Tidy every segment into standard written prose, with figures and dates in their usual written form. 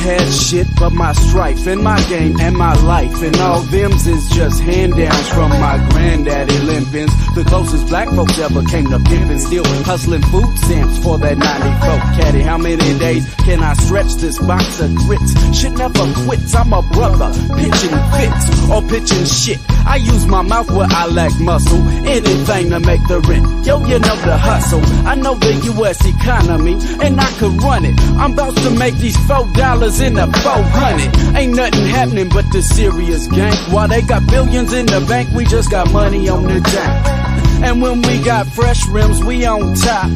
had shit but my stripes and my game and my life, and all them's is just hand-downs from my granddaddy limpins. The closest black folks ever came to pimpin', still hustling food stamps for that 94 caddy. How many days can I stretch this box of grits? Shit never quits, I'm a brother, pitching fits or pitching shit. I use my mouth where I lack muscle, anything to make the rent. Yo, you know the hustle, I know the U.S. economy, and I could run it. I'm about to make these $4 in a 400. Ain't nothing happening but the serious gang. While they got billions in the bank, we just got money on the jack. And when we got fresh rims, we on top.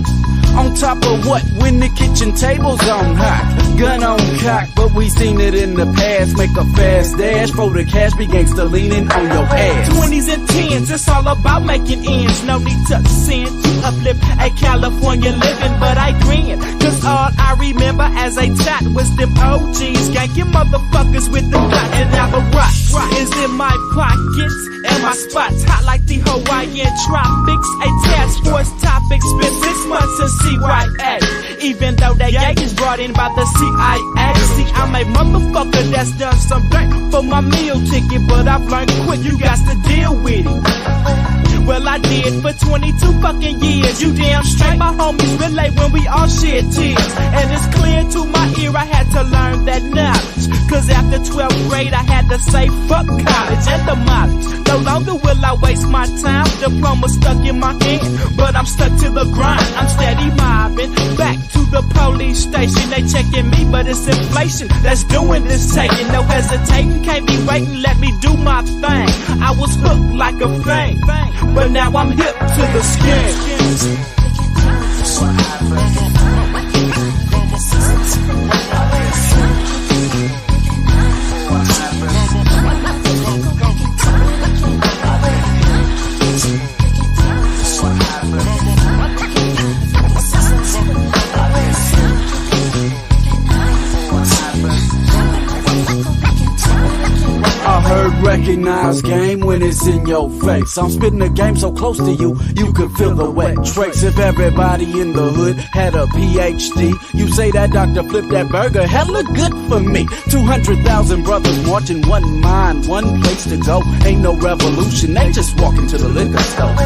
On top of what? When the kitchen table's on hot. Gun on cock, but we seen it in the past. Make a fast dash for the cash, be gangsta leaning on your ass. 20s and 10s, it's all about making ends. No need to sin to uplift a California living, but I grin. Cause all I remember as a tot was them OGs ganking motherfuckers with the Glock. And now the rock is in my pockets, and my spots hot like the Hawaiian tropics. A task force topic, spent 6 months in CYA, even though that gang is brought in by the CIA. See, I'm a motherfucker that's done some dirt for my meal ticket, but I've learned quick, you got to deal with it. Well, I did for 22 fucking years. You damn straight, my homies relate when we all shed tears. And it's clear to my ear I had to learn that knowledge. Cause after 12th grade I had to say fuck college and the mileage. No longer will I waste my time. Diploma stuck in my hand, but I'm stuck to the grind. I'm steady mobbing back to the police station. They checking me, but it's inflation that's doing this taking. No hesitating, can't be waiting, let me do my thing. I was hooked like a thing, but now I'm hip to the skin. Recognize game when it's in your face. I'm spitting the game so close to you, you could feel the wet trace. If everybody in the hood had a PhD, you say that doctor flipped that burger, hella good for me. 200,000 brothers marching, one mind, one place to go. Ain't no revolution, they just walking to the liquor store.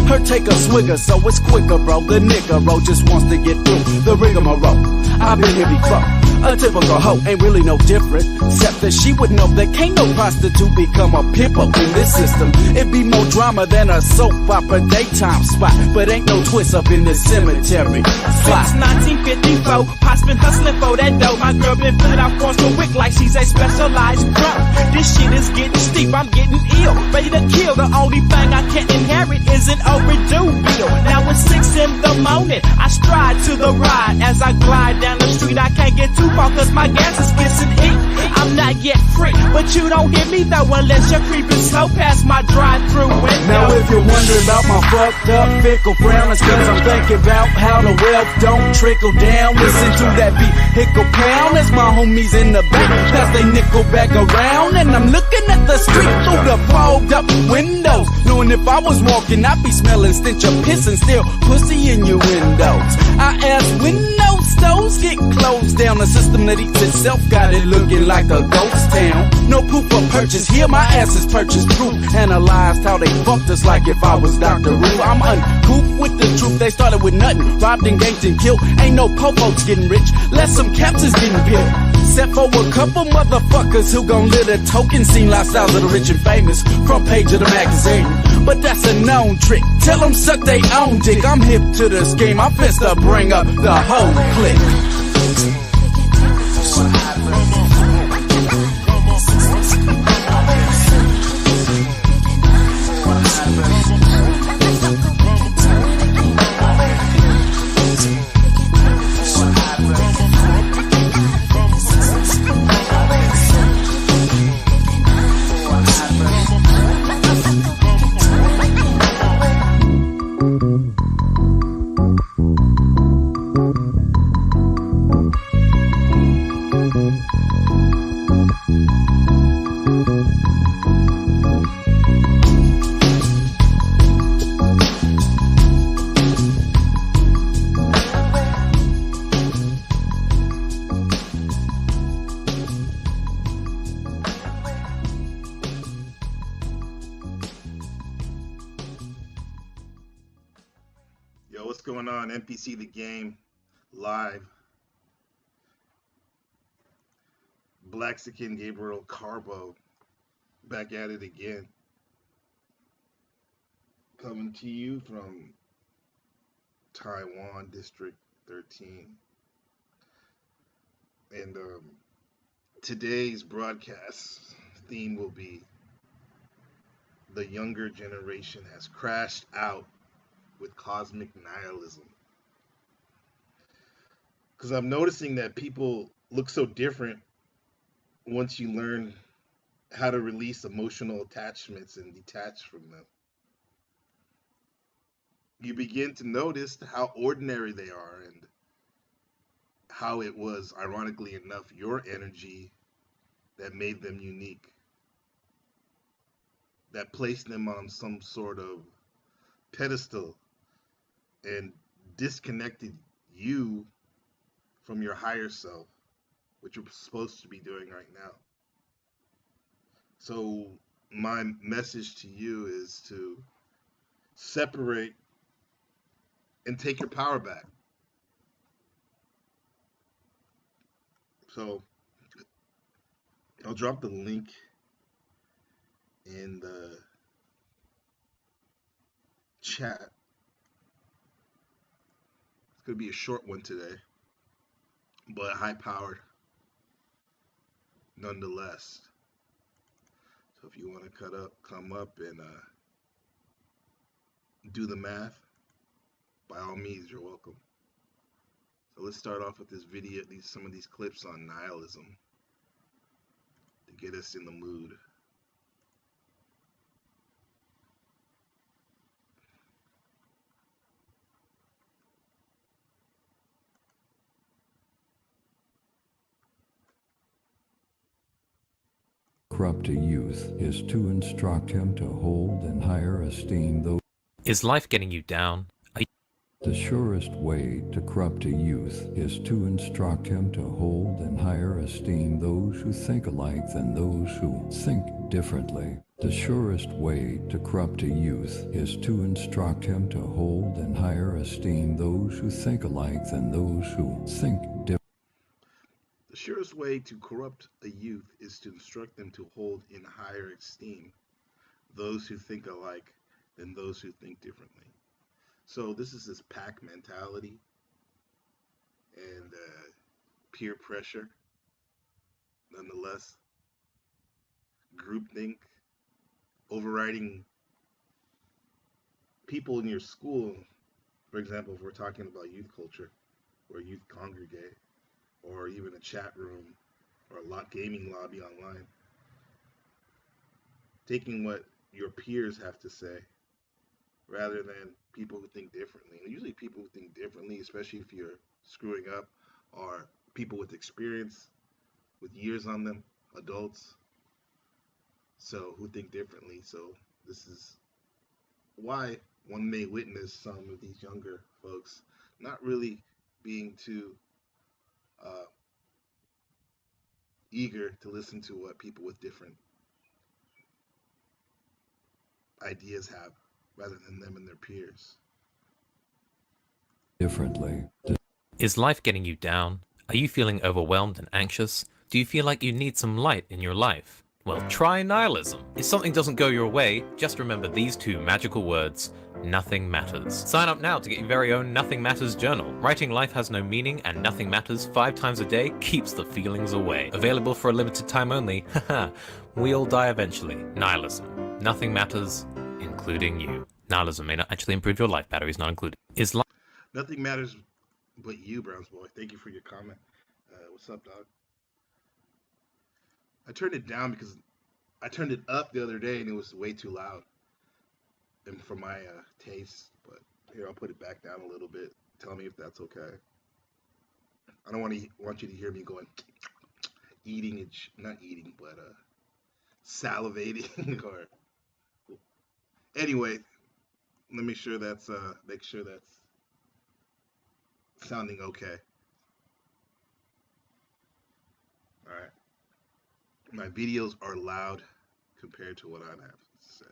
Her take a swigger, so it's quicker, bro. The nigga, bro, just wants to get through the rigmarole. I've been here before. A typical hoe ain't really no different, except that she would know that can't no prostitute become a pimp up in this system. It'd be more drama than a soap opera daytime spot, but ain't no twist up in this cemetery. Since 1954, Pop's been hustling for that dough. My girl been filling out forms so quick like she's a specialized pro. This shit is getting steep, I'm getting ill, ready to kill. The only thing I can't inherit is an overdue bill. Now it's 6 in the morning, I stride to the ride. As I glide down the street, I can't get too far cause my gas is kissing heat. I'm not yet free, but you don't hear me though unless you're creeping slow past my drive-through window. Now if you're wondering about my fucked up fickle frown, it's cause I'm thinking about how the wealth don't trickle down. Listen to that vehicle pound as my homies in the back as they nickel back around. And I'm looking at the street through the fogged up windows, knowing if I was walking I'd be smelling stench of piss and still pussy in your windows. I asked when those stores get closed down, the system that eats itself got it looking like a ghost town. No proof of purchase, here my ass is purchased proof. Analyzed how they fucked us like if I was Dr. Rue. I'm uncouth with the truth, they started with nothing, robbed, engaged and killed. Ain't no po folks getting rich, less some caps is getting peeled. Except for a couple motherfuckers who gon' live the token scene lifestyles of the rich and famous, front page of the magazine. But that's a known trick, tell them suck they own dick. I'm hip to the scheme, I'm fist to bring up the whole clique. What's going on? NPC the game live. Blaxican Gabriel Carbo back at it again. Coming to you from Taiwan District 13. And today's broadcast theme will be the younger generation has crashed out with cosmic nihilism. Because I'm noticing that people look so different once you learn how to release emotional attachments and detach from them. You begin to notice how ordinary they are and how it was, ironically enough, your energy that made them unique, that placed them on some sort of pedestal and disconnected you from your higher self, which you're supposed to be doing right now. So my message to you is to separate and take your power back. So I'll drop the link in the chat. It's going to be a short one today, but high powered nonetheless. So if you want to come up and do the math, by all means, you're welcome. So let's start off with this video, some of these clips on nihilism to get us in the mood. Corrupt a youth is to instruct him to hold in higher esteem those. Is life getting you down? The surest way to corrupt a youth is to instruct him to hold in higher esteem those who think alike than those who think differently. The surest way to corrupt a youth is to instruct him to hold in higher esteem those who think alike than those who think differently. The surest way to corrupt a youth is to instruct them to hold in higher esteem those who think alike than those who think differently. So this is this pack mentality and peer pressure, nonetheless, groupthink, overriding people in your school. For example, if we're talking about youth culture, where youth congregate, or even a chat room, or a gaming lobby online, taking what your peers have to say rather than people who think differently. And usually people who think differently, especially if you're screwing up, are people with experience, with years on them, adults, so who think differently. So this is why one may witness some of these younger folks not really being too eager to listen to what people with different ideas have, rather than them and their peers. Differently. Is life getting you down? Are you feeling overwhelmed and anxious? Do you feel like you need some light in your life? Well, try nihilism. If something doesn't go your way, just remember these two magical words: nothing matters. Sign up now to get your very own Nothing Matters journal. Writing life has no meaning and nothing matters 5 times a day keeps the feelings away. Available for a limited time only. Haha, we all die eventually. Nihilism. Nothing matters, including you. Nihilism may not actually improve your life, batteries not included. Is life... Nothing matters but you, Browns boy. Thank you for your comment. What's up, dog? I turned it down because I turned it up the other day and it was way too loud, and for my taste. But here, I'll put it back down a little bit. Tell me if that's okay. I don't want you to hear me going eating and not eating, but salivating or anyway. Let me make sure that's sounding okay. All right. My videos are loud compared to what I have to say.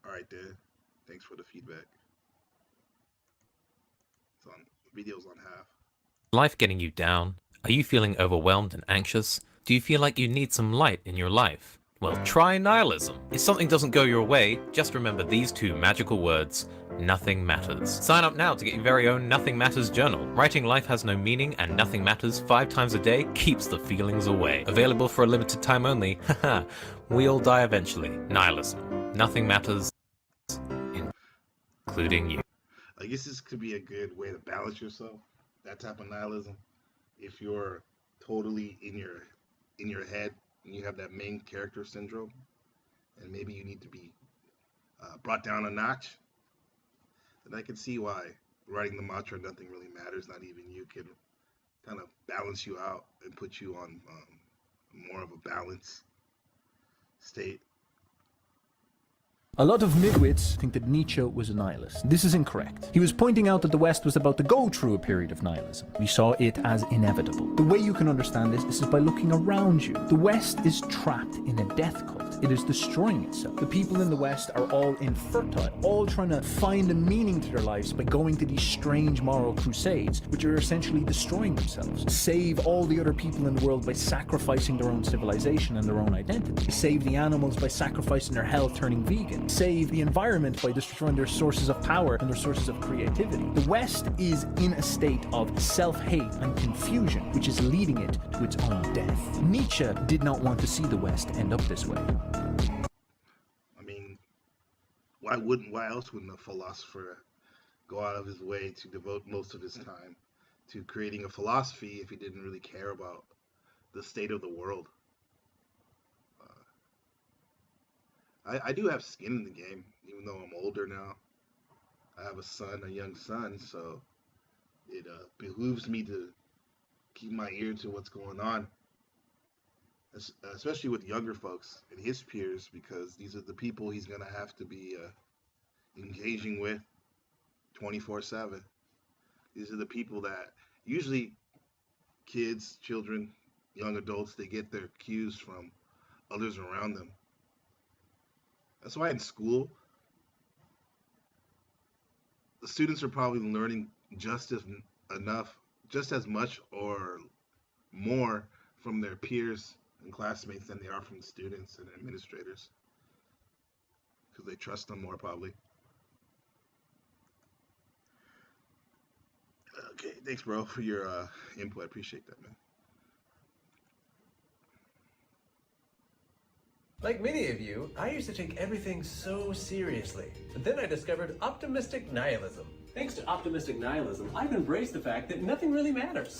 All right, Dan. Thanks for the feedback. It's on videos on half. Life getting you down? Are you feeling overwhelmed and anxious? Do you feel like you need some light in your life? Well, try nihilism. If something doesn't go your way, just remember these two magical words: nothing matters. Sign up now to get your very own Nothing Matters journal. Writing life has no meaning and nothing matters 5 times a day keeps the feelings away. Available for a limited time only. Haha, we all die eventually. Nihilism. Nothing matters, including you. I guess this could be a good way to balance yourself. That type of nihilism. If you're totally in your head and you have that main character syndrome, and maybe you need to be brought down a notch, then I can see why writing the mantra "nothing really matters, not even you" can kind of balance you out and put you on more of a balanced state. A lot of midwits think that Nietzsche was a nihilist. This is incorrect. He was pointing out that the West was about to go through a period of nihilism. We saw it as inevitable. The way you can understand this is by looking around you. The West is trapped in a death cult. It is destroying itself. The people in the West are all infertile, all trying to find a meaning to their lives by going to these strange moral crusades, which are essentially destroying themselves. Save all the other people in the world by sacrificing their own civilization and their own identity. Save the animals by sacrificing their health, turning vegan. Save the environment by destroying their sources of power and their sources of creativity. The West is in a state of self-hate and confusion, which is leading it to its own death. Nietzsche did not want to see the West end up this way. I mean, why else wouldn't a philosopher go out of his way to devote most of his time to creating a philosophy if he didn't really care about the state of the world? I do have skin in the game, even though I'm older now. I have a young son, so it behooves me to keep my ear to what's going on, especially with younger folks and his peers, because these are the people he's going to have to be engaging with 24/7. These are the people that usually kids, children, young adults, they get their cues from others around them. That's why in school, the students are probably learning just as much or more from their peers and classmates than they are from students and administrators, because they trust them more probably. Okay, thanks, bro, for your input. I appreciate that, man. Like many of you, I used to take everything so seriously. But then I discovered optimistic nihilism. Thanks to optimistic nihilism, I've embraced the fact that nothing really matters.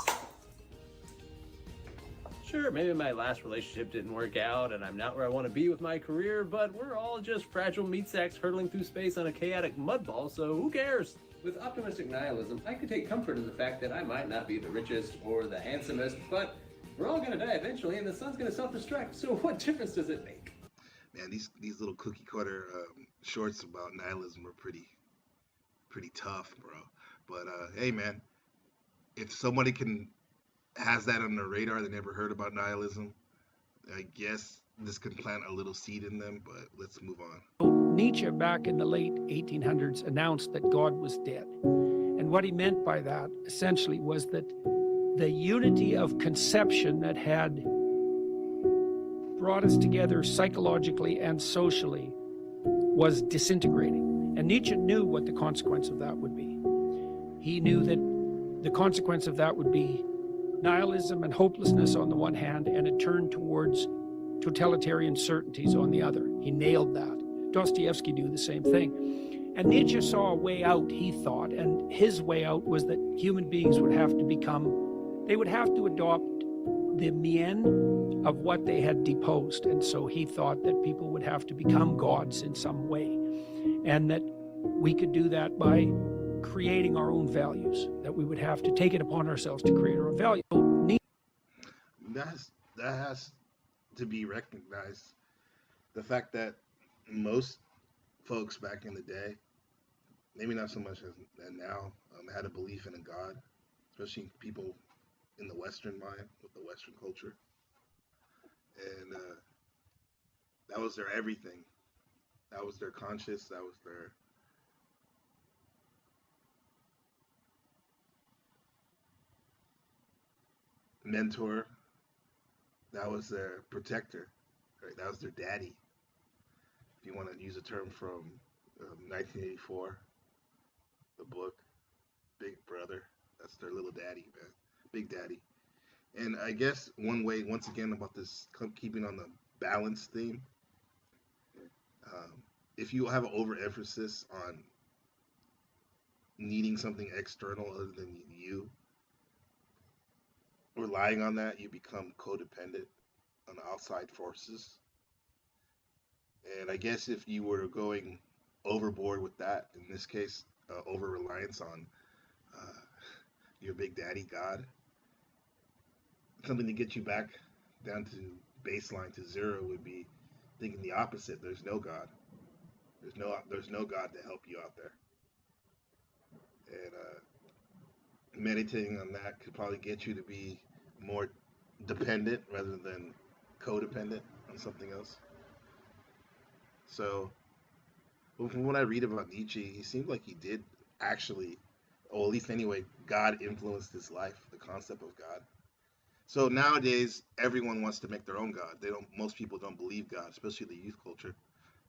Sure, maybe my last relationship didn't work out and I'm not where I want to be with my career, but we're all just fragile meat sacks hurtling through space on a chaotic mud ball, so who cares? With optimistic nihilism, I can take comfort in the fact that I might not be the richest or the handsomest, but we're all gonna die eventually and the sun's gonna self-destruct, so what difference does it make? Man, these little cookie cutter shorts about nihilism are pretty tough, bro. But hey, man, if somebody has that on their radar, they never heard about nihilism, I guess this can plant a little seed in them. But let's move on. Nietzsche, back in the late 1800s, announced that God was dead. And what he meant by that, essentially, was that the unity of conception that had brought us together psychologically and socially was disintegrating. And Nietzsche knew what the consequence of that would be. He knew that the consequence of that would be nihilism and hopelessness on the one hand, and a turn towards totalitarian certainties on the other. He nailed that. Dostoevsky knew the same thing. And Nietzsche saw a way out, he thought, and his way out was that human beings would have to adopt the mien of what they had deposed. And so he thought that people would have to become gods in some way, and that we could do that by creating our own values, that we would have to take it upon ourselves to create our own values. That has to be recognized. The fact that most folks back in the day, maybe not so much as now, had a belief in a God, especially people in the Western mind with the Western culture, and that was their everything. That was their conscience. That was mentor, that was their protector, right? That was their daddy. If you want to use a term from 1984, the book, Big Brother, that's their little daddy, man, Big Daddy. And I guess one way, once again, about this keeping on the balance theme, if you have an overemphasis on needing something external other than you, relying on that, you become codependent on outside forces. And I guess if you were going overboard with that, in this case, over reliance on uh, your big daddy God, something to get you back down to baseline to zero would be thinking the opposite. There's no God. There's no God to help you out there. And meditating on that could probably get you to be more dependent rather than codependent on something else. So, well, from what I read about Nietzsche, he seemed like he did actually, or at least anyway, God influenced his life, the concept of God. So nowadays, everyone wants to make their own God. They don't. Most people don't believe God, especially the youth culture.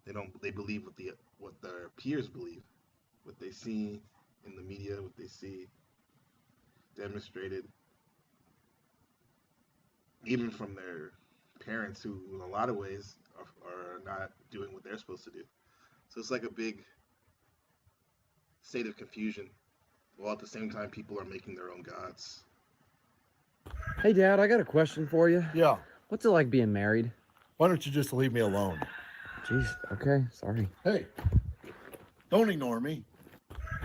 They don't. They believe what their peers believe, what they see in the media, what they see demonstrated, even from their parents, who in a lot of ways are not doing what they're supposed to do. So it's like a big state of confusion, while at the same time people are making their own gods. Hey, Dad, I got a question for you. Yeah. What's it like being married? Why don't you just leave me alone? Jeez, okay, sorry. Hey, don't ignore me.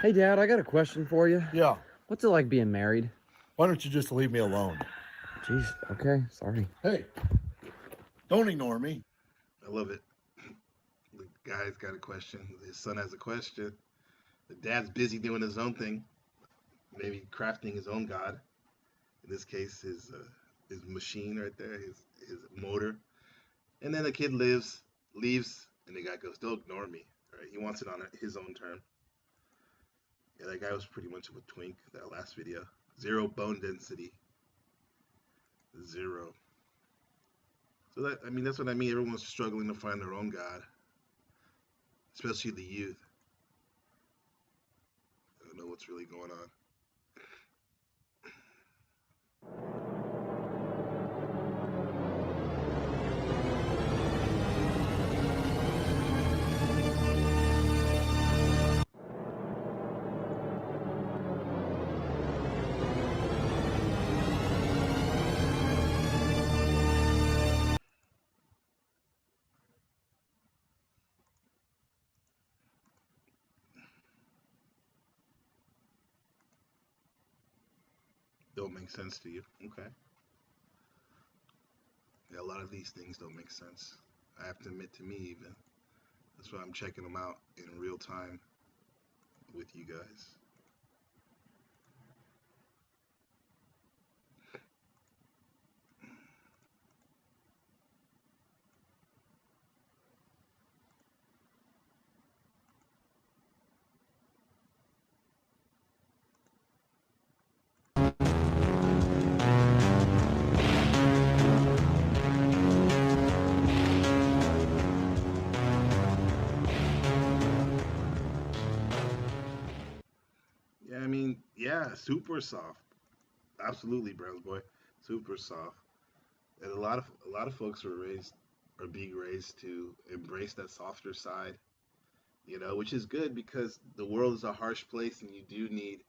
Hey, Dad, I got a question for you. Yeah. What's it like being married? Why don't you just leave me alone? Jeez, okay, sorry. Hey, don't ignore me. I love it. The guy's got a question. His son has a question. The dad's busy doing his own thing, maybe crafting his own god. In this case, his machine right there, his motor. And then the kid leaves, and the guy goes, "Don't ignore me." Right? He wants it on his own term. Yeah, that guy was pretty much of a twink. That last video, 0 bone density, 0. So that's what I mean. Everyone's struggling to find their own god, especially the youth. I don't know what's really going on. Don't make sense to you. Okay. Yeah, a lot of these things don't make sense. I have to admit, to me even. That's why I'm checking them out in real time with you guys. Yeah, I mean, yeah, super soft. Absolutely, Browns boy, super soft. And a lot of folks are being raised to embrace that softer side, which is good because the world is a harsh place, and you do need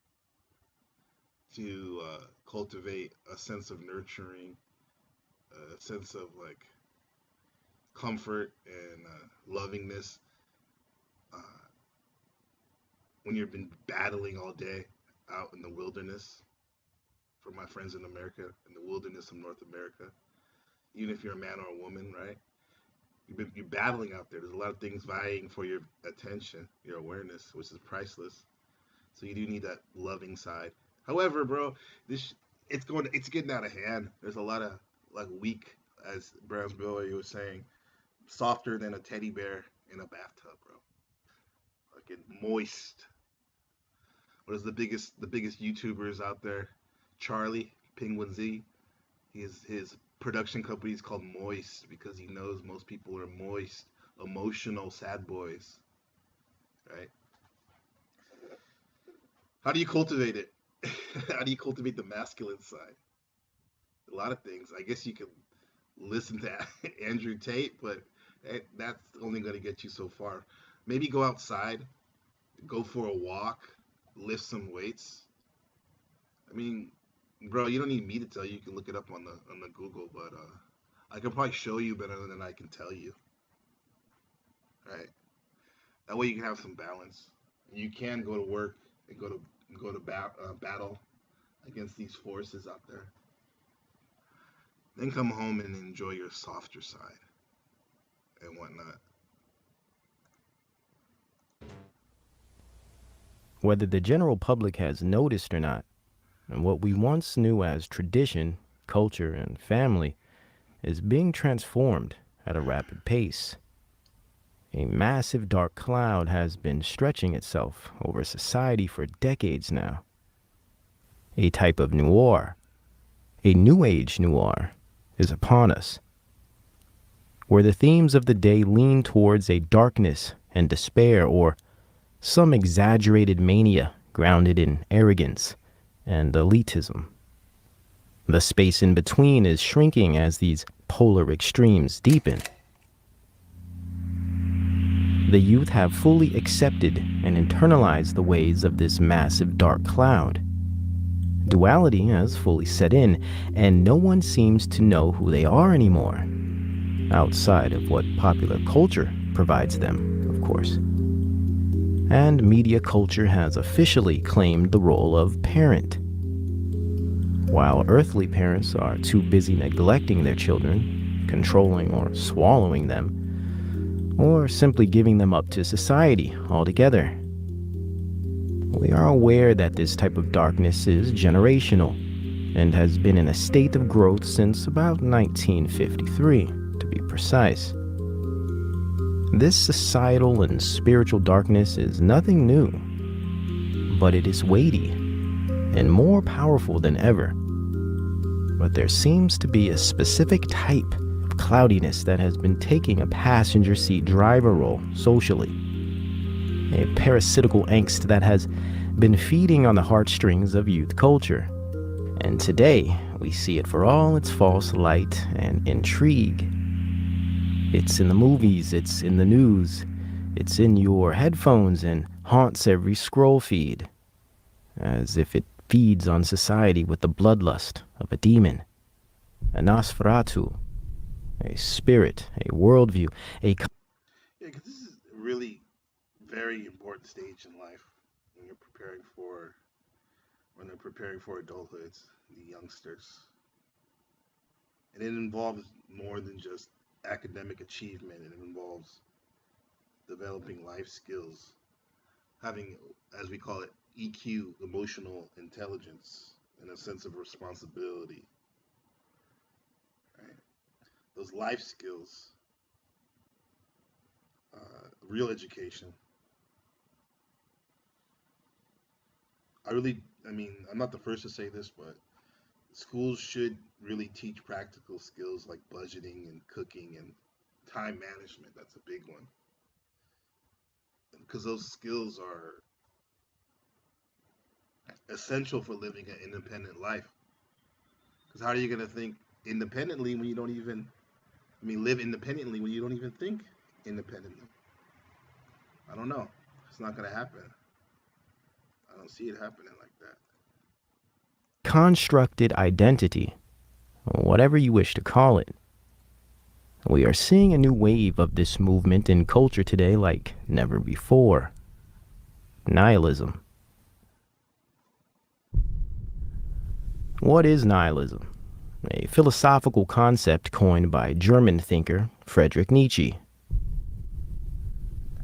to cultivate a sense of nurturing, a sense of like comfort and lovingness uh, when you've been battling all day out in the wilderness. For my friends in America, in the wilderness of North America, even if you're a man or a woman, right? You're battling out there. There's a lot of things vying for your attention, your awareness, which is priceless. So you do need that loving side. However, bro, it's getting out of hand. There's a lot of like weak, as Brown's Billy was saying, softer than a teddy bear in a bathtub, bro. Like moist. What is the biggest YouTubers out there? Charlie, Penguin Z. His production company is called Moist because he knows most people are moist, emotional, sad boys, right? How do you cultivate it? How do you cultivate the masculine side? A lot of things. I guess you can listen to Andrew Tate, but that's only going to get you so far. Maybe go outside, go for a walk, lift some weights. I mean, bro, you don't need me to tell you. You can look it up on the Google, but I can probably show you better than I can tell you. Right? That way you can have some balance. You can go to work and go to battle against these forces out there. Then come home and enjoy your softer side and whatnot. Whether the general public has noticed or not, and what we once knew as tradition, culture, and family is being transformed at a rapid pace. A massive dark cloud has been stretching itself over society for decades now. A type of noir, a new age noir, is upon us, where the themes of the day lean towards a darkness and despair, or some exaggerated mania grounded in arrogance and elitism. The space in between is shrinking as these polar extremes deepen. The youth have fully accepted and internalized the ways of this massive dark cloud. Duality has fully set in, and no one seems to know who they are anymore, outside of what popular culture provides them, of course. And media culture has officially claimed the role of parent. While earthly parents are too busy neglecting their children, controlling or swallowing them, or simply giving them up to society altogether. We are aware that this type of darkness is generational and has been in a state of growth since about 1953, to be precise. This societal and spiritual darkness is nothing new, but it is weighty and more powerful than ever. But there seems to be a specific type of cloudiness that has been taking a passenger seat driver role socially. A parasitical angst that has been feeding on the heartstrings of youth culture. And today, we see it for all its false light and intrigue. It's in the movies, it's in the news, it's in your headphones and haunts every scroll feed, as if it feeds on society with the bloodlust of a demon, a Nosferatu, a spirit, a worldview, Yeah, because this is really very important stage in life when they're preparing for adulthood, the youngsters. And it involves more than just academic achievement. It involves developing life skills, having, as we call it, EQ, emotional intelligence, and a sense of responsibility. Right? Those life skills, real education. I'm not the first to say this, but schools should really teach practical skills like budgeting and cooking and time management. That's a big one. Because those skills are essential for living an independent life. Because how are you going to think independently when you don't even, live independently when you don't even think independently? I don't know. It's not going to happen. I don't see it happening like that. Constructed identity, whatever you wish to call it. We are seeing a new wave of this movement in culture today like never before. Nihilism. What is nihilism? A philosophical concept coined by German thinker Friedrich Nietzsche.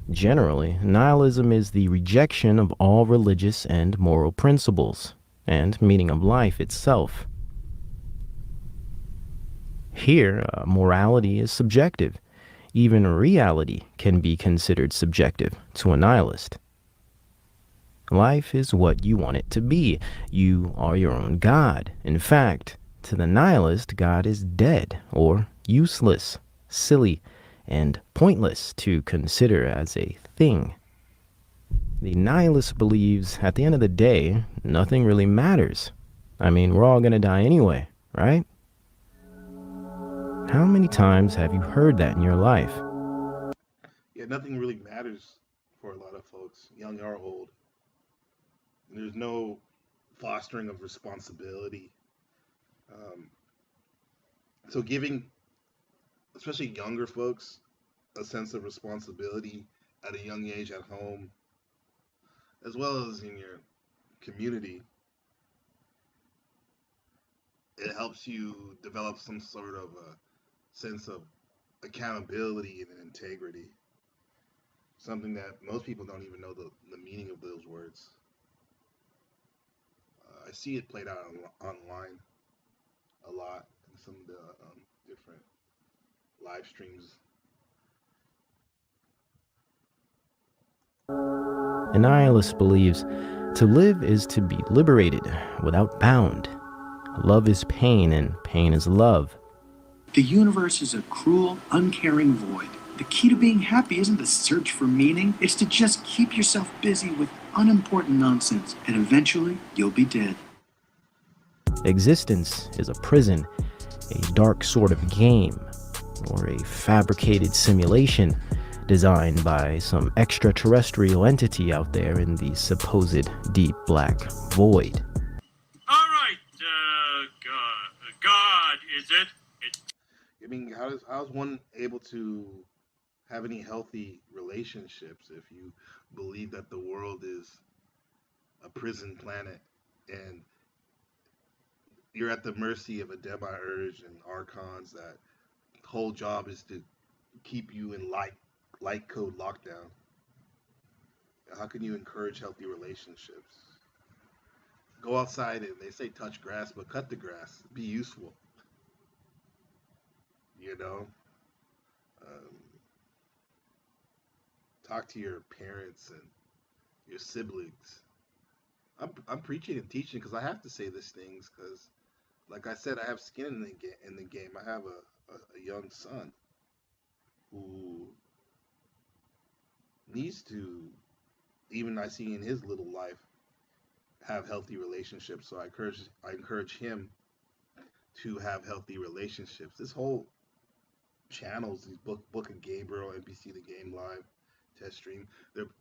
Generally, nihilism is the rejection of all religious and moral principles and meaning of life itself. Here, morality is subjective. Even reality can be considered subjective to a nihilist. Life is what you want it to be. You are your own God. In fact, To the nihilist, God is dead or useless, silly, and pointless to consider as a thing. The nihilist believes at the end of the day, nothing really matters. I mean, we're all going to die anyway, right? How many times have you heard that in your life? Yeah, nothing really matters for a lot of folks, young or old. There's no fostering of responsibility. So giving, especially younger folks, a sense of responsibility at a young age at home, as well as in your community, it helps you develop some sort of a sense of accountability and integrity. Something that most people don't even know the meaning of those words. I see it played out online a lot in some of the different live streams. A nihilist believes to live is to be liberated without bound. Love is pain, and pain is love. The universe is a cruel, uncaring void. The key to being happy isn't the search for meaning, it's to just keep yourself busy with unimportant nonsense, and eventually you'll be dead. Existence is a prison, a dark sort of game, or a fabricated simulation designed by some extraterrestrial entity out there in the supposed deep black void. All right, God, is it? I mean, how's one able to have any healthy relationships if you believe that the world is a prison planet and you're at the mercy of a demiurge and archons that whole job is to keep you in light code lockdown? How can you encourage healthy relationships? Go outside and they say touch grass, but cut the grass. Be useful. You know? Talk to your parents and your siblings. I'm preaching and teaching because I have to say these things because, like I said, I have skin in the game. I have a young son who needs to, even I see in his little life, have healthy relationships. So I encourage him to have healthy relationships. This whole channels, these Book of Gabriel, NPC the Game Live, Test Stream,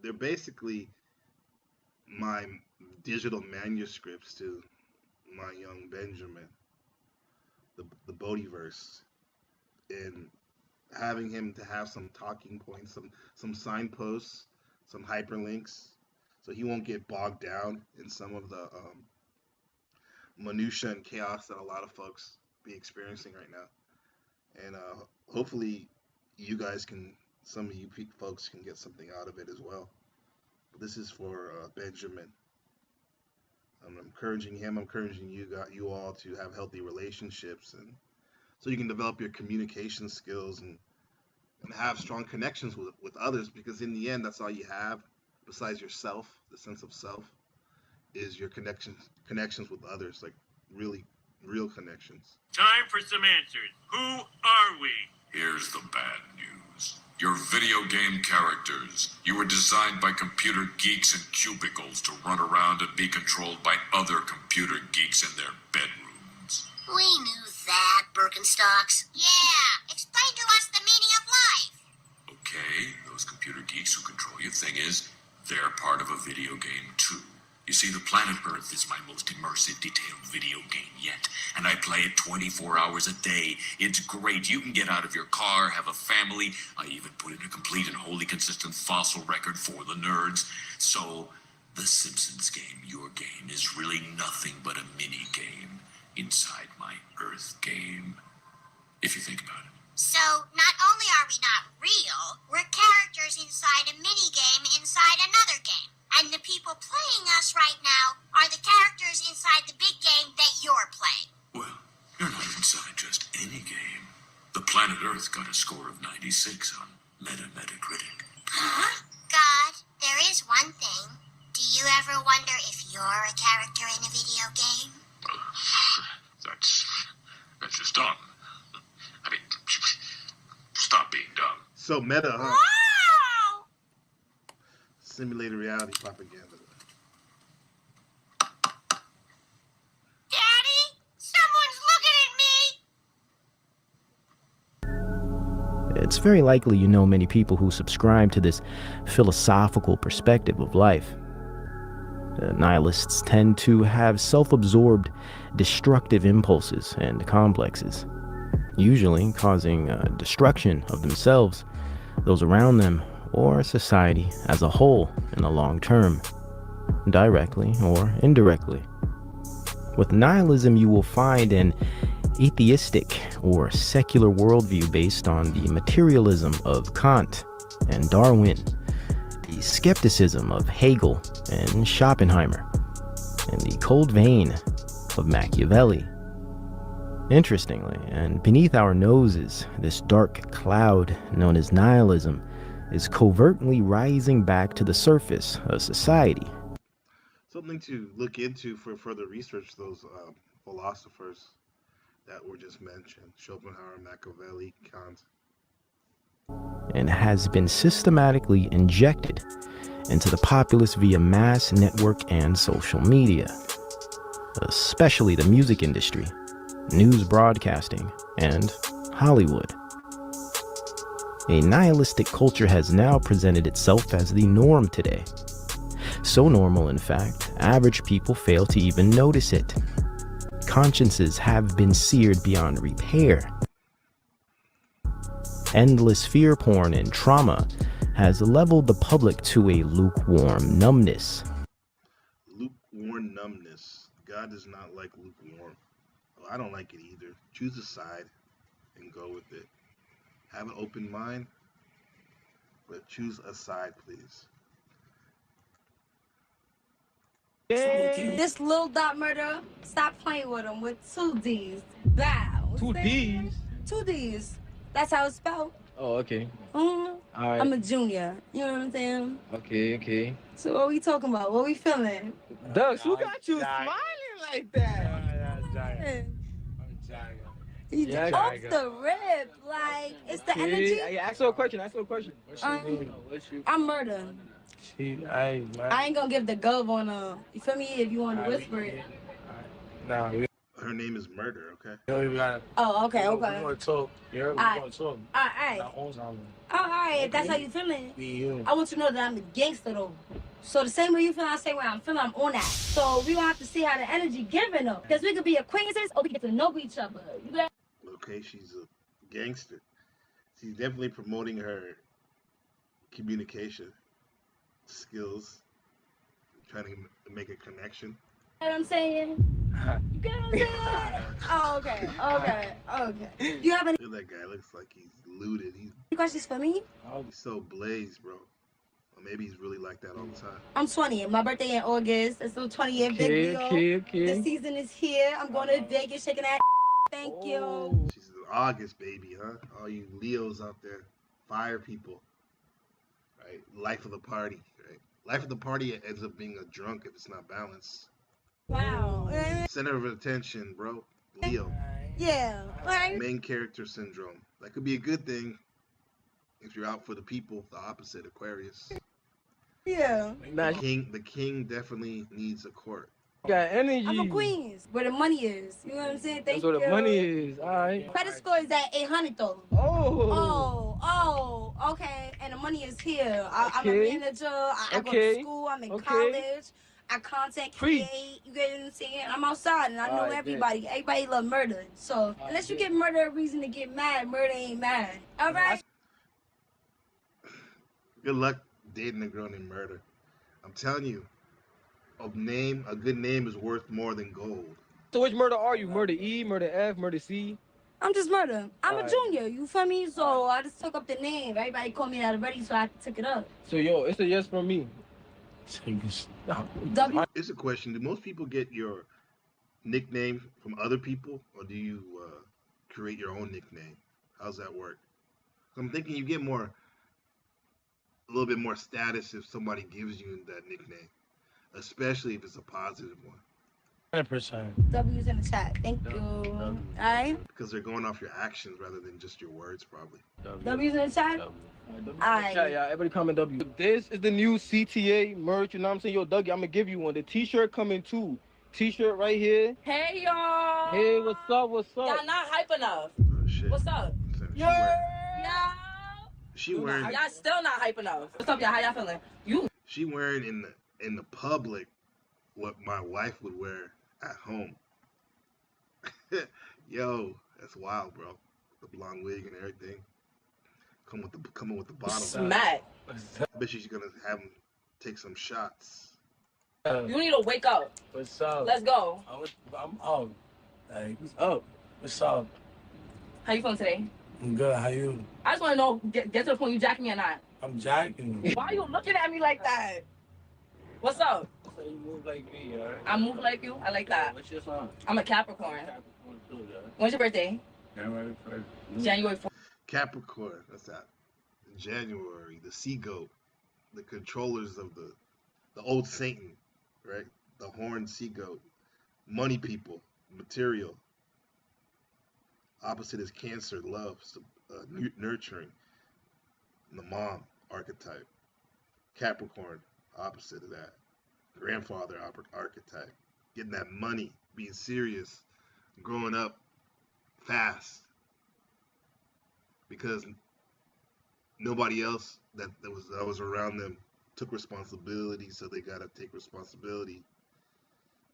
they're basically my digital manuscripts to my young Benjamin, the Bodhiverse, and having him to have some talking points, some signposts, some hyperlinks, so he won't get bogged down in some of the minutia and chaos that a lot of folks be experiencing right now. And hopefully you guys some of you folks can get something out of it as well. But this is for Benjamin. I'm encouraging him, I'm encouraging you all to have healthy relationships, and so you can develop your communication skills and have strong connections with others, because in the end, that's all you have besides yourself. The sense of self is your connections with others, like really real connections. Time for some answers. Who are we? Here's the bad news. Your video game characters. You were designed by computer geeks in cubicles to run around and be controlled by other computer geeks in their bedrooms. We knew that, Birkenstocks. Yeah, explain to us the meaning of life. Okay, those computer geeks who control you, thing is, they're part of a video game too. You see, the planet Earth is my most immersive, detailed video game yet, and I play it 24 hours a day. It's great. You can get out of your car, have a family. I even put in a complete and wholly consistent fossil record for the nerds. So, the Simpsons game, your game, is really nothing but a mini-game inside my Earth game, if you think about it. So, not only are we not real, we're characters inside a mini-game inside another game. And the people playing us right now are the characters inside the big game that you're playing. Well, you're not inside just any game. The planet Earth got a score of 96 on Metacritic. Huh? God, there is one thing. Do you ever wonder if you're a character in a video game? So meta, huh? Wow! Simulated reality propaganda. Daddy, someone's looking at me! It's very likely you know many people who subscribe to this philosophical perspective of life. Nihilists tend to have self-absorbed, destructive impulses and complexes, usually causing destruction of themselves, those around them, or society as a whole in the long term, directly or indirectly. With nihilism, you will find an atheistic or secular worldview based on the materialism of Kant and Darwin, the skepticism of Hegel and Schopenhauer, and the cold vein of Machiavelli. Interestingly, and beneath our noses, this dark cloud known as nihilism is covertly rising back to the surface of society. Something to look into for further research, those philosophers that were just mentioned, Schopenhauer, Machiavelli, Kant. And has been systematically injected into the populace via mass network and social media, especially the music industry, news broadcasting, and Hollywood. A nihilistic culture has now presented itself as the norm today. So normal, in fact, average people fail to even notice it. Consciences have been seared beyond repair. Endless fear porn and trauma has leveled the public to a lukewarm numbness. Lukewarm numbness. God does not like lukewarm. Well, I don't like it either. Choose a side and go with it. Have an open mind, but choose a side, please. This little dot murderer, stop playing with him with 2 D's. Bow. 2 D's? 2 D's. That's how it's spelled. Oh, okay. Mm-hmm. Alright. I'm a junior. You know what I'm saying? Okay. So what we talking about? What we feeling? Doug, who got you smiling like that? You off the rip, like it's the energy. Ask her a question. I'm murder. I ain't gonna give the gov on you feel me if you want to whisper it. Nah, Her name is Murder, okay? Oh, okay. We want to talk. You heard me? We want to talk. Alright. Alright, if that's how you feeling. I want you to know that I'm a gangster though. So the same way you feel, I say where I'm feeling, I'm on that. So we gonna have to see how the energy giving though. Because we could be acquaintances or we get to know each other. You got Okay, she's a gangster. She's definitely promoting her communication skills, trying to make a connection. what I'm saying? You get what I'm saying? Oh, okay. You have any Look at that guy. Looks like he's looted. He's questions for me? so blazed, bro. Or maybe he's really like that all the time. I'm 20. My birthday in August. It's a 20-year big deal. The season is here. I'm going to Vegas, shaking that. Thank you. She's in August, baby, huh? All you Leos out there, fire people, right? Life of the party, right? Life of the party ends up being a drunk if it's not balanced. Wow. Center of attention, bro. Leo. Yeah. Right. Main character syndrome. That could be a good thing if you're out for the people. The opposite, Aquarius. Yeah. The king definitely needs a court. Got energy. I'm a Queens, where the money is. You know what I'm saying? That's where the money is. All right. Credit score is at 800 though. Oh, okay. And the money is here. I'm a manager. I go to school. I'm in college. I content create. You get what I'm saying? I'm outside and I know everybody. Everybody love murder. So unless you give murder a reason to get mad, murder ain't mad. All right. Good luck dating a girl named Murder. I'm telling you. A good name is worth more than gold. So which murder are you? Murder E, murder F, murder C? I'm just murder. I'm a junior, you feel me? So I just took up the name. Everybody called me that already, so I took it up. So it's a yes from me. It's a question. Do most people get your nickname from other people, or do you create your own nickname? How's that work? I'm thinking you get a little bit more status if somebody gives you that nickname. Especially if it's a positive one. 100%. W's in the chat. Thank you. All right. Because they're going off your actions rather than just your words, probably. W's in the chat. Yeah, everybody comment W. This is the new CTA merch, you know what I'm saying? Yo, Dougie, I'm gonna give you one. The t-shirt coming too. T-shirt right here. Hey, y'all. Hey, what's up? What's up? Y'all not hype enough. Oh, shit. What's up? Yeah. She wearing. Y'all still not hype enough. What's up, y'all? How y'all feeling? She wearing in the public what my wife would wear at home. Yo, that's wild, bro. The blonde wig and everything. Coming with the bottle. Smack. I bet she's gonna have him take some shots. You need to wake up. What's up? Let's go. I'm up. Hey, what's up? What's up? How you feeling today? I'm good. How you? I just want to know, get to the point, you jacking me or not? I'm jacking. Why are you looking at me like that? What's up? So you move like me, alright? I move like you? I like that. What's your sign? I'm a Capricorn. Capricorn too, yeah. When's your birthday? January 1st. January 4th. Capricorn, that's that. January, the sea goat, the controllers of the old Satan, right? The horned sea goat, money people, material. Opposite is Cancer, love, nurturing. The mom archetype. Capricorn, opposite of that. Grandfather archetype. Getting that money, being serious, growing up fast. Because nobody else that was around them took responsibility, so they gotta take responsibility.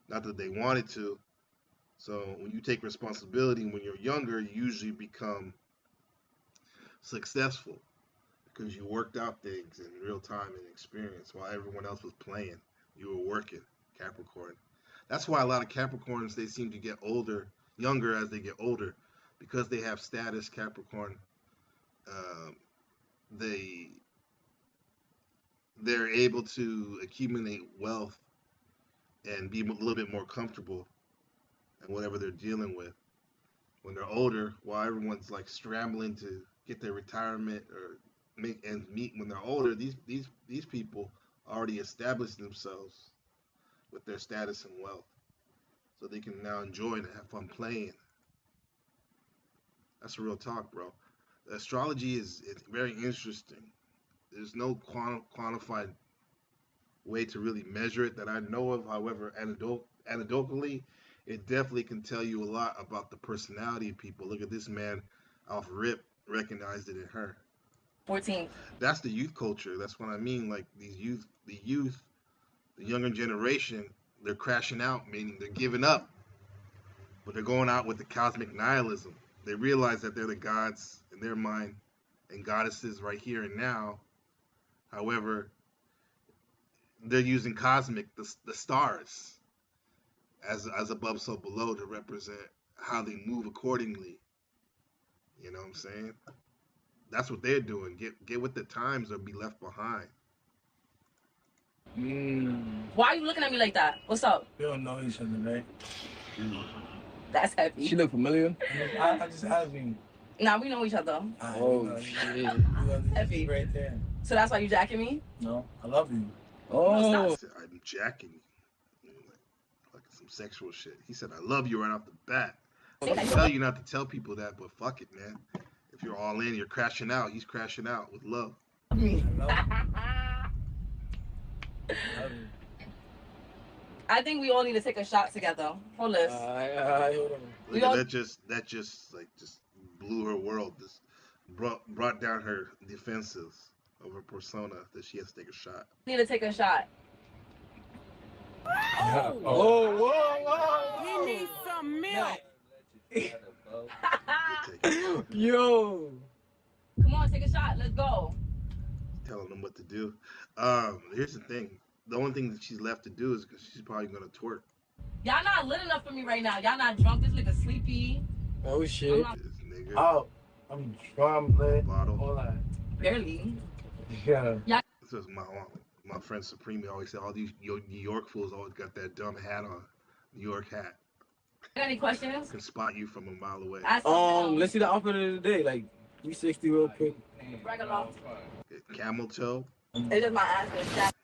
Not that they wanted to. So when you take responsibility when you're younger, you usually become successful because you worked out things in real time and experience while everyone else was playing. You were working, Capricorn. That's why a lot of Capricorns, they seem to get younger as they get older, because they have status, Capricorn. They're able to accumulate wealth and be a little bit more comfortable in whatever they're dealing with. When they're older, while everyone's like scrambling to get their retirement or make ends meet, when they're older, these people already established themselves with their status and wealth, so they can now enjoy and have fun playing. That's real talk, bro. Astrology is very interesting. There's no quantified way to really measure it that I know of. However, anecdotally, it definitely can tell you a lot about the personality of people. Look at this man off rip, recognized it in her. 14. That's the youth culture. That's what I mean. Like the younger generation, they're crashing out, meaning they're giving up. But they're going out with the cosmic nihilism. They realize that they're the gods in their mind and goddesses right here and now. However, they're using cosmic, the stars, as above so below, to represent how they move accordingly. You know what I'm saying? That's what they're doing. Get with the times or be left behind. Why are you looking at me like that? What's up? We don't know each other, right? That's heavy. She look familiar? I just have me. Nah, we know each other. Oh, shit. Heavy. Right there. So that's why you jacking me? No, I love you. Oh, I'm jacking you. Like some sexual shit. He said, I love you right off the bat. I tell you not to tell people that, but fuck it, man. If you're all in, you're crashing out. He's crashing out with love. I think we all need to take a shot together. Hold this. Hold on. That just blew her world. This brought down her defenses of her persona that she has to take a shot. Need to take a shot. Oh, whoa. We need some milk. Yo. Come on, take a shot. Let's go. Telling them what to do. Here's the thing. The only thing that she's left to do is because she's probably gonna twerk. Y'all not lit enough for me right now. Y'all not drunk. This nigga sleepy. Oh shit. Nigga. Oh, I'm drunk, man. Bottle. Hold on. Barely. Yeah. This is my friend Supreme always said all these New York fools always got that dumb hat on. New York hat. Got any questions? Can spot you from a mile away. Let's see the outfit of the day, like 360 real quick. Regular. Camel toe. It's just my ass is fat.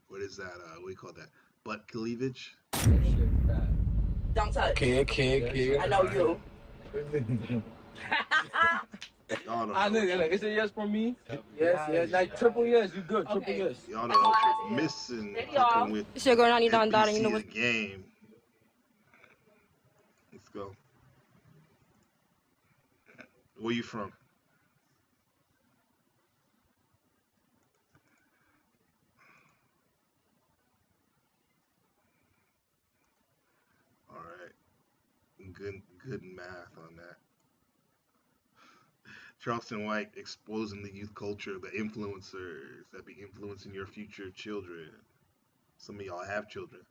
What is that? What do you call that? Butt cleavage. Shit, fat. Don't touch. Okay. I know you. Y'all don't I know. know. Is it yes from me? Yes. Like triple yes. You good? Triple yes. Y'all know what you're missing fucking with It's your girl, Nani Don Dada. You know NPC what? the game. Let's go. Where you from? All right. Good math on that. Charleston White exposing the youth culture, the influencers that be influencing your future children. Some of y'all have children.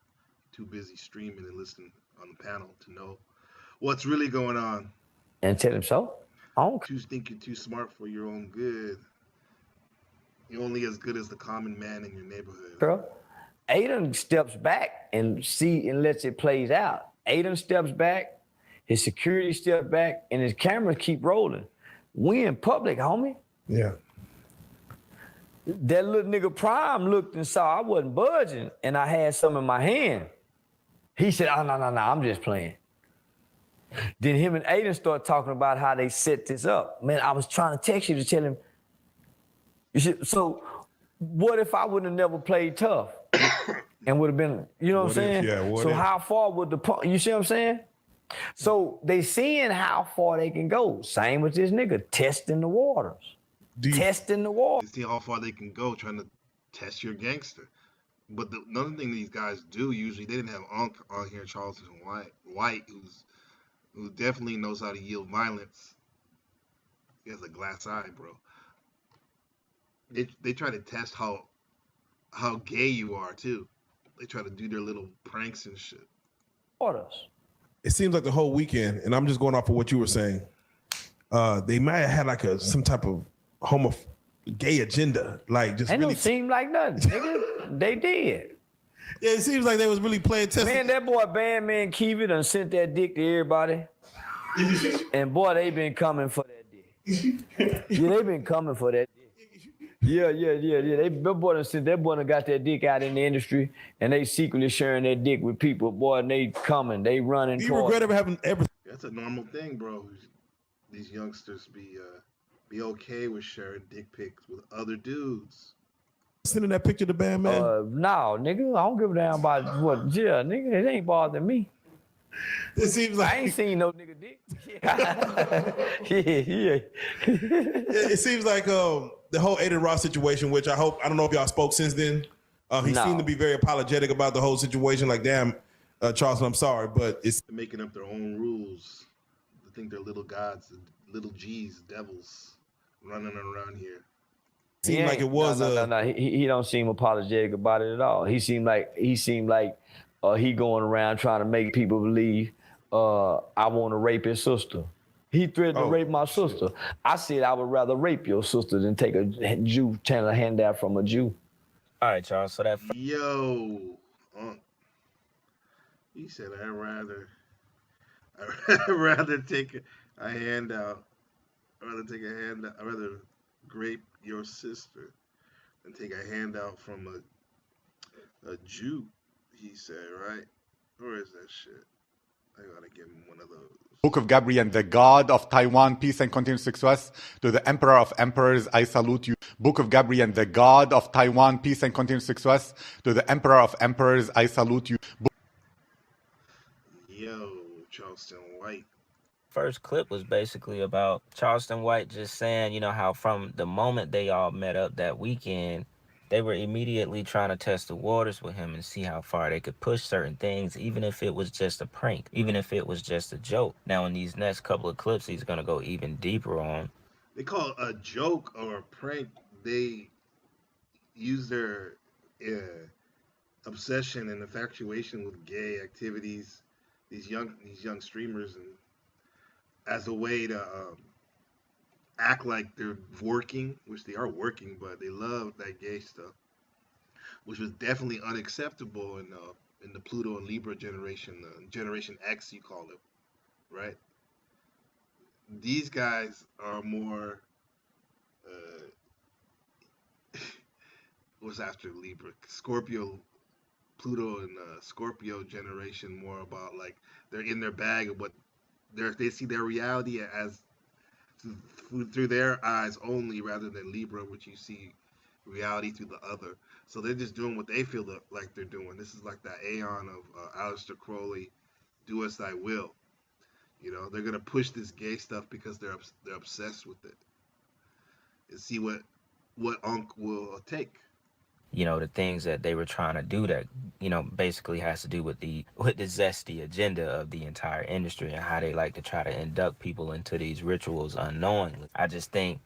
Too busy streaming and listening on the panel to know what's really going on. And tell him so. I don't You think you're too smart for your own good. You're only as good as the common man in your neighborhood. care. Aiden steps back and lets it plays out. Aiden steps back, his security steps back, and his cameras keep rolling. We in public, homie. Yeah. That little nigga Prime looked and saw I wasn't budging, and I had some in my hand. He said, "Oh, no, I'm just playing." Then him and Aiden start talking about how they set this up. Man, I was trying to text you to tell him. So what if I would have never played tough and would have been, you know what I'm saying? So how far would you see what I'm saying? So they seeing how far they can go. Same with this nigga, testing the waters. Testing the water. They see how far they can go trying to test your gangster. But another thing these guys do usually, they didn't have on here Charleston White, who definitely knows how to yield violence. He has a glass eye, bro. They try to test how gay you are too. They try to do their little pranks and shit. Waters. It seems like the whole weekend, and I'm just going off of what you were saying. They might have had like some type of gay agenda, like just. Ain't really don't seem like nothing, nigga. They did. Yeah, it seems like they was really playing test. Man, that boy Bandman Kiwi done sent that dick to everybody. And boy, they been coming for that dick. Yeah, they been coming for that dick. Yeah. That boy done got that dick out in the industry, and they secretly sharing that dick with people. Boy, and they coming, they running. Do you regret ever having ever? That's a normal thing, bro. These youngsters be okay with sharing dick pics with other dudes. Sending that picture to Bandman? No, nigga, I don't give a damn about what. Yeah, nigga, it ain't bothering me. It seems like I ain't seen no nigga dick. Yeah. It seems like the whole Aiden Ross situation, which I don't know if y'all spoke since then. He seemed to be very apologetic about the whole situation. Like, damn, Charleston, I'm sorry, but it's making up their own rules. They think they're little gods, little G's, devils running around here. Seemed like it was no. He don't seem apologetic about it at all. He seemed like he going around trying to make people believe I want to rape his sister. He threatened to rape my sister. I said I would rather rape your sister than take a Jew, trying to hand out from a Jew. All right, Charles. So that. Yo, he said I'd rather take a handout. I'd rather rape your sister than take a handout from a Jew. He said, right? Where is that shit? I gotta give him one of those. Book of Gabriel, the God of Taiwan, peace and continued success. To the Emperor of Emperors, I salute you. Book of Gabriel, the God of Taiwan, peace and continued success. To the Emperor of Emperors, I salute you. Yo, Charleston White. First clip was basically about Charleston White just saying, you know, how from the moment they all met up that weekend, they were immediately trying to test the waters with him and see how far they could push certain things, even if it was just a prank, even if it was just a joke. Now, in these next couple of clips, he's going to go even deeper on. They call it a joke or a prank. They use their obsession and infatuation with gay activities, these young streamers, and as a way to act like they're working, which they are working, but they love that gay stuff, which was definitely unacceptable in the Pluto and Libra generation, Generation X, you call it, right? These guys are more, what's after Libra? Scorpio Pluto and Scorpio generation, more about like they're in their bag of what they see their reality as through their eyes only, rather than Libra, which you see reality through the other. So they're just doing what they feel like they're doing. This is like that aeon of Aleister Crowley, "Do as Thy Will." You know, they're gonna push this gay stuff because they're obsessed with it, and see what Unk will take. You know, the things that they were trying to do that, you know, basically has to do with the zesty agenda of the entire industry and how they like to try to induct people into these rituals unknowingly. I just think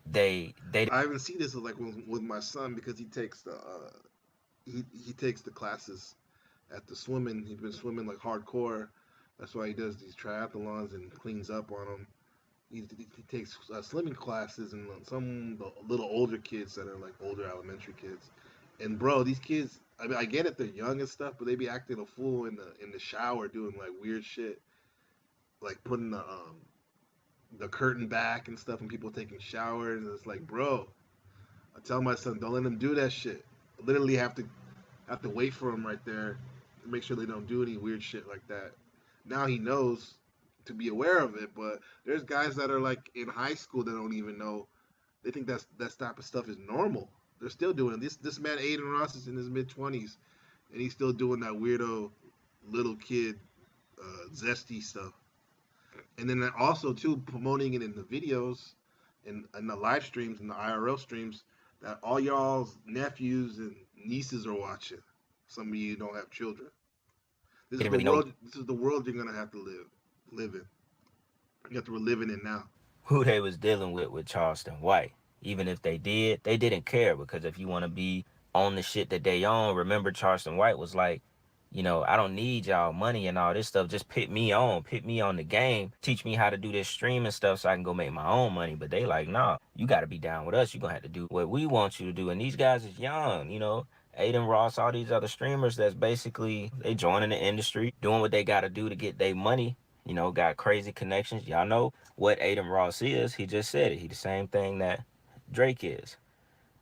they I even see this like with my son, because he takes the classes at the swimming. He's been swimming like hardcore. That's why he does these triathlons and cleans up on them. He takes swimming classes, and some little older kids that are like older elementary kids. And bro, these kids, I mean, I get it, they're young and stuff, but they be acting a fool in the shower, doing like weird shit, like putting the curtain back and stuff, and people taking showers. And it's like, bro, I tell my son, don't let them do that shit. I literally have to wait for them right there to make sure they don't do any weird shit like that. Now he knows to be aware of it, but there's guys that are like in high school that don't even know. They think that type of stuff is normal. They're still doing it. This man Aiden Ross is in his mid-20s, and he's still doing that weirdo little kid zesty stuff. And then also too, promoting it in the videos and the live streams and the IRL streams that all y'all's nephews and nieces are watching. Some of you don't have children. This is didn't the really know world. This is the world you're gonna have to live in. You have to live in it now. who they was dealing with Charleston White. Even if they didn't care, because if you want to be on the shit that they own, remember Charleston White was like, you know, I don't need y'all money and all this stuff. Just put me on the game. Teach me how to do this streaming stuff so I can go make my own money. But they like, nah, you got to be down with us. You're going to have to do what we want you to do. And these guys is young, you know. Aiden Ross, all these other streamers that's basically, they joining the industry, doing what they got to do to get their money. You know, got crazy connections. Y'all know what Aiden Ross is. He just said it. He the same thing that Drake is.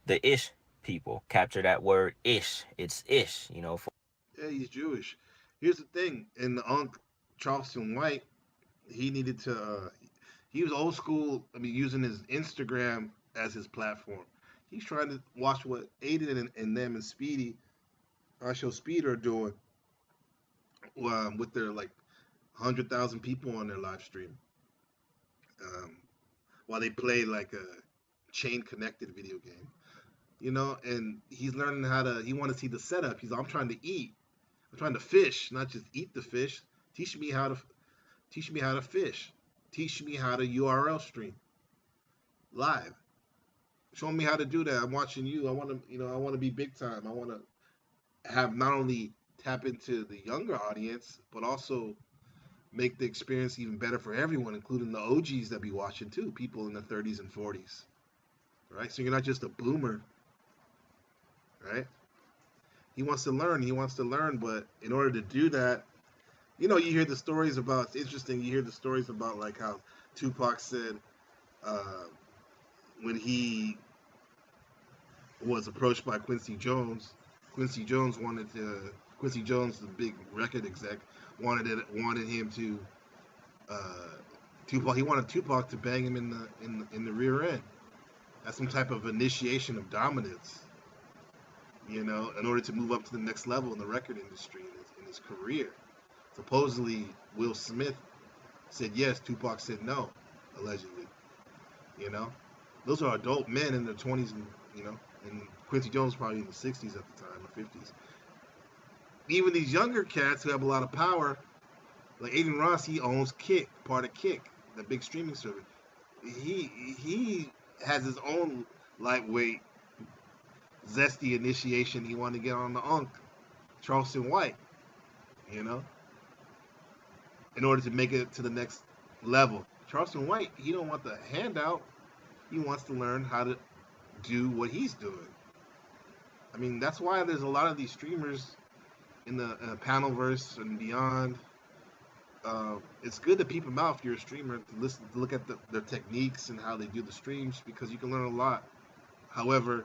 The ish people. Capture that word ish. It's ish, you know. Yeah, he's Jewish. Here's the thing: in the Unc Charleston White, he needed to. He was old school. I mean, using his Instagram as his platform. He's trying to watch what Aiden and them and Speedy, I show Speed, are doing with their like 100,000 people on their live stream, um, while they play like a chain connected video game. You know, and he's learning how to. He want to see the setup. I'm trying to eat. I'm trying to fish, not just eat the fish. Teach me how to fish. Teach me how to URL stream live. Show me how to do that. I'm watching you. I want to, I want to be big time. I want to have not only tap into the younger audience, but also make the experience even better for everyone, including the OGs that be watching too, people in the 30s and 40s. Right? So you're not just a boomer, right? He wants to learn, but in order to do that, you hear the stories about, it's interesting, you hear the stories about like how Tupac said when he was approached by Quincy Jones, Quincy Jones, the big record exec, wanted him to Tupac. He wanted Tupac to bang him in the rear end as some type of initiation of dominance, in order to move up to the next level in the record industry in his career. Supposedly, Will Smith said yes, Tupac said no, allegedly. Those are adult men in their 20s, and Quincy Jones probably in the 60s at the time, or 50s. Even these younger cats who have a lot of power, like Aiden Ross, he owns Kick, part of Kick, the big streaming service. He has his own lightweight, zesty initiation he wanted to get on the Unk, Charleston White, in order to make it to the next level. Charleston White, he don't want the handout. He wants to learn how to do what he's doing. I mean, that's why there's a lot of these streamers in the Panelverse and beyond. It's good to peep them out if you're a streamer, to look at their techniques and how they do the streams, because you can learn a lot. However,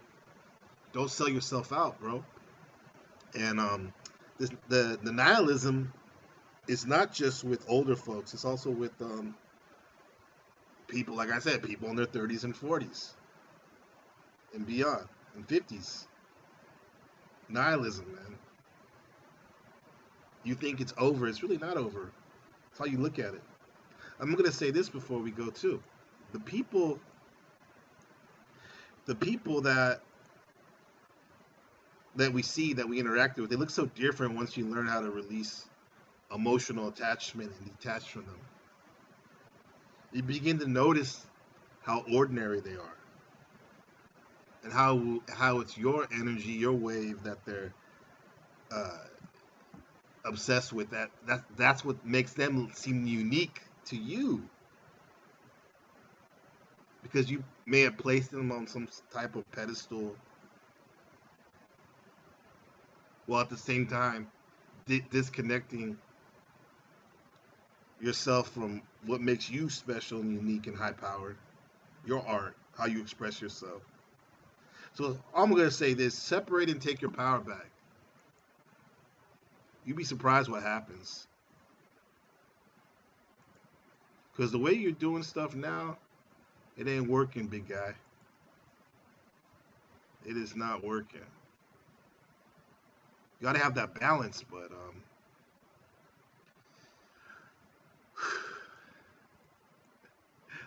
don't sell yourself out, bro. And the nihilism is not just with older folks. It's also with people, like I said, people in their 30s and 40s and beyond, and 50s. Nihilism, man. You think it's over. It's really not over. That's how you look at it. I'm going to say this before we go, too. The people that we see, that we interact with, they look so different once you learn how to release emotional attachment and detach from them. You begin to notice how ordinary they are, and how it's your energy, your wave that they're obsessed with. That's what makes them seem unique to you, because you may have placed them on some type of pedestal, while at the same time disconnecting yourself from what makes you special and unique and high powered, your art, how you express yourself. So I'm going to say this: separate and take your power back. You'd be surprised what happens. Because the way you're doing stuff now, it ain't working, big guy. It is not working. You got to have that balance, but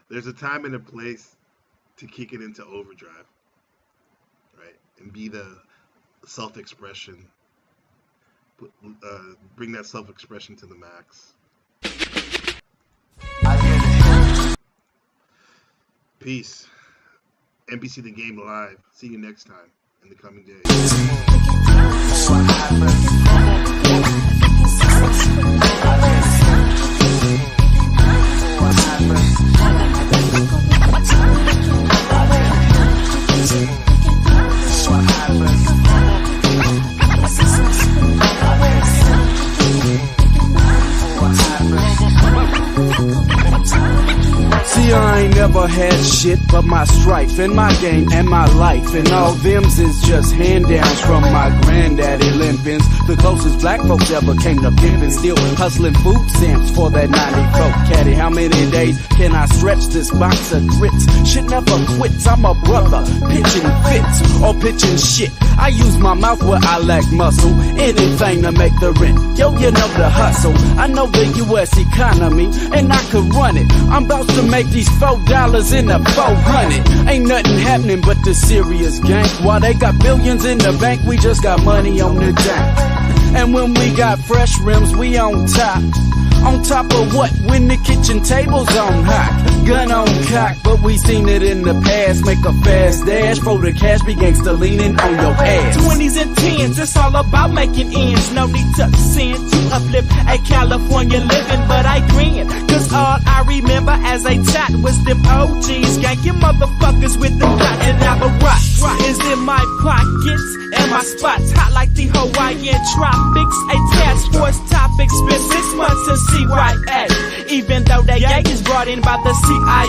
there's a time and a place to kick it into overdrive, right? And be the self-expression. Bring that self-expression to the max. Peace. NBC The Game Live. See you next time in the coming days. See, I ain't never had shit but my strife and my game and my life, and all them's is just hand-downs from my granddaddy limpins. The closest black folks ever came to pimpin', still hustling food stamps for that 94 caddy. How many days can I stretch this box of grits? Shit never quits, I'm a brother, pitching fits or pitching shit. I use my mouth where I lack muscle, anything to make the rent. Yo, you know the hustle, I know the U.S. economy, and I could run it. I'm about to make these $4 in a 400. Ain't nothing happening but the serious gang. While they got billions in the bank, we just got money on the tank. And when we got fresh rims, we on top. On top of what? When the kitchen table's on hot. Gun on cock, but we seen it in the past. Make a fast dash for the cash, be gangsta leaning on your ass. 20s and 10s, it's all about making ends. No need to sin to uplift a California living, but I grin. Cause all I remember as a tot was them OGs ganking motherfuckers with the dots. And now the rock is in my pockets, and my spots hot like the Hawaiian tropics. A task force topic, spent 6 months to see right at it. Even though that gang is brought in by the CIA.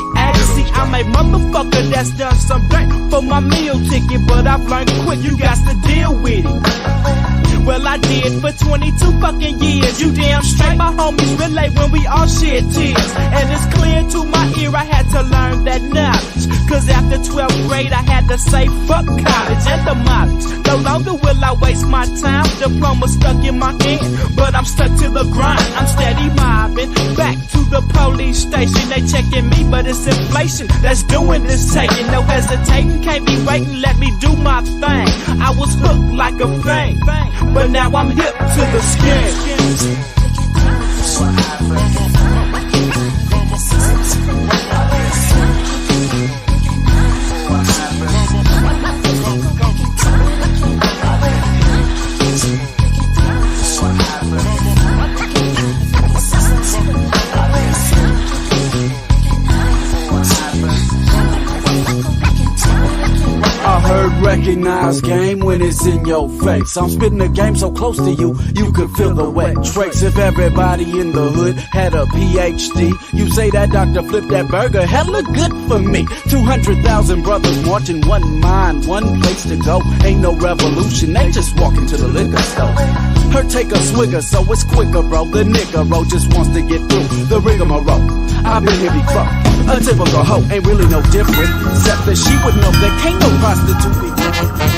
See, I'm a motherfucker that's done some dirt for my meal ticket, but I've learned quick, you got to deal with it. Well, I did for 22 fucking years. You damn straight, my homies relate when we all shed tears. And it's clear to my ear I had to learn that knowledge. Cause after 12th grade I had to say fuck college and the mileage. No longer will I waste my time. Diploma stuck in my hand, but I'm stuck to the grind. I'm steady mobbing back to the police station. They checking me, but it's inflation that's doing this taking. No hesitating, can't be waiting, let me do my thing. I was hooked like a thing, but now I'm hip to the skin. recognize game when it's in your face. I'm spitting the game so close to you, you could feel the wet trace. If everybody in the hood had a PhD, you say that Dr. Flip that burger, hella good for me. 200,000 brothers marching, one mind, one place to go. Ain't no revolution, they just walk into the liquor store. Her take a swigger, so it's quicker, bro. The nigga just wants to get through the rigmarole. I've been here before. A typical hoe ain't really no different, except that she would know there can't no prostitute be different.